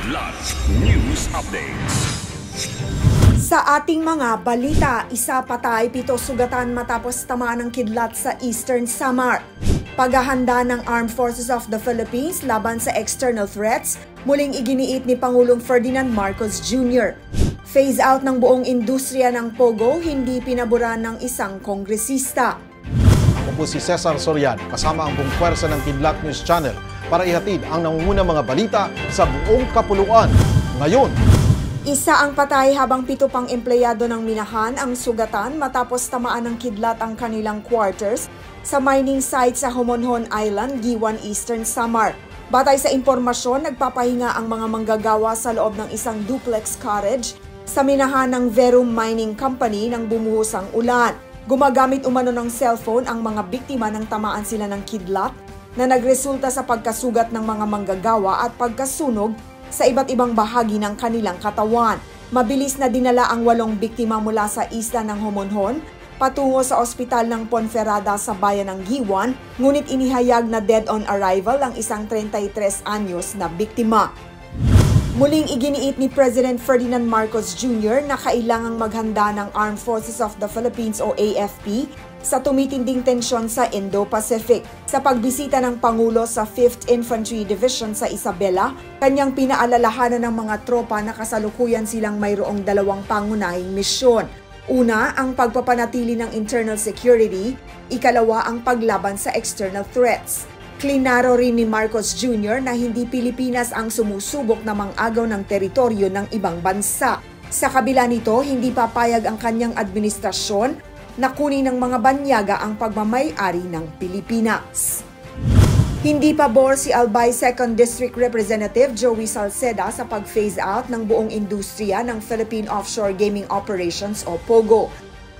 Kidlat News Updates. Sa ating mga balita, isa patay, 7 sugatan matapos tamaan ng kidlat sa Eastern Samar. Paghahanda ng Armed Forces of the Philippines laban sa external threats, muling iginiit ni Pangulong Ferdinand Marcos Jr. Phase out ng buong industriya ng Pogo, hindi pinaboran ng isang kongresista. Ako po si Cesar Soriano, kasama ang buong pwersa ng Kidlat News Channel para ihatid ang nangungunang mga balita sa buong kapuluan. Ngayon, isa ang patay habang 7 pang empleyado ng minahan ang sugatan matapos tamaan ng kidlat ang kanilang quarters sa mining site sa Homonhon Island, Giwan, Eastern Samar. Batay sa impormasyon, nagpapahinga ang mga manggagawa sa loob ng isang duplex cottage sa minahan ng Verum Mining Company nang bumuhos ang ulan. Gumagamit umano ng cellphone ang mga biktima nang tamaan sila ng kidlat na nagresulta sa pagkasugat ng mga manggagawa at pagkasunog sa iba't ibang bahagi ng kanilang katawan. Mabilis na dinala ang 8 biktima mula sa isla ng Homonhon patungo sa ospital ng Ponferrada sa bayan ng Giwan, ngunit inihayag na dead on arrival ang isang 33 anyos na biktima. Muling iginiit ni President Ferdinand Marcos Jr. na kailangang maghanda ng Armed Forces of the Philippines o AFP sa tumitinding tensyon sa Indo-Pacific. Sa pagbisita ng Pangulo sa 5th Infantry Division sa Isabela, kanyang pinaalalahanan ng mga tropa na kasalukuyan silang mayroong 2 pangunahing misyon. Una, ang pagpapanatili ng internal security, ikalawa ang paglaban sa external threats. Klinaro rin ni Marcos Jr. na hindi Pilipinas ang sumusubok na mang-agaw ng teritoryo ng ibang bansa. Sa kabila nito, hindi papayag ang kanyang administrasyon na kunin ng mga banyaga ang pagmamay-ari ng Pilipinas. Hindi pabor si Albay 2nd District Representative Joey Salceda sa pag-phase out ng buong industriya ng Philippine Offshore Gaming Operations o POGO.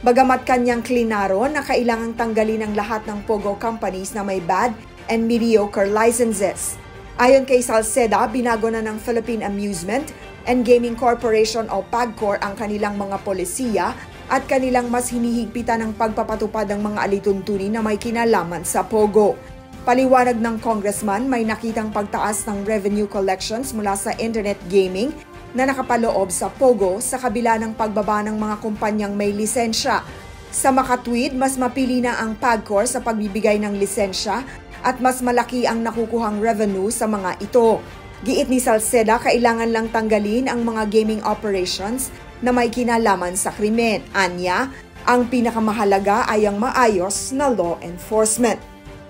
Bagamat kanyang klinaro na kailangang tanggalin ang lahat ng POGO companies na may bad and mediocre licenses. Ayon kay Salceda, binago na ng Philippine Amusement and Gaming Corporation o PAGCOR ang kanilang mga polisiya at kanilang mas hinihigpitan ng pagpapatupad ng mga alituntunin na may kinalaman sa POGO. Paliwanag ng congressman, may nakitang pagtaas ng revenue collections mula sa internet gaming na nakapaloob sa POGO sa kabila ng pagbaba ng mga kumpanyang may lisensya. Sa makatwid, mas mapili na ang PAGCOR sa pagbibigay ng lisensya at mas malaki ang nakukuhang revenue sa mga ito. Giit ni Salceda, kailangan lang tanggalin ang mga gaming operations na may kinalaman sa krimen. Anya, ang pinakamahalaga ay ang maayos na law enforcement.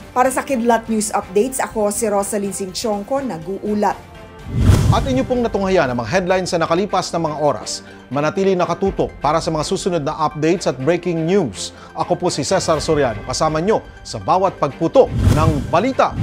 Para sa Kidlat News Updates, ako si Rosalyn Sinchonko, nag-uulat. At inyo pong natunghayan ang mga headlines sa nakalipas na mga oras. Manatili nakatutok para sa mga susunod na updates at breaking news. Ako po si Cesar Soriano, kasama nyo sa bawat pagputok ng balita.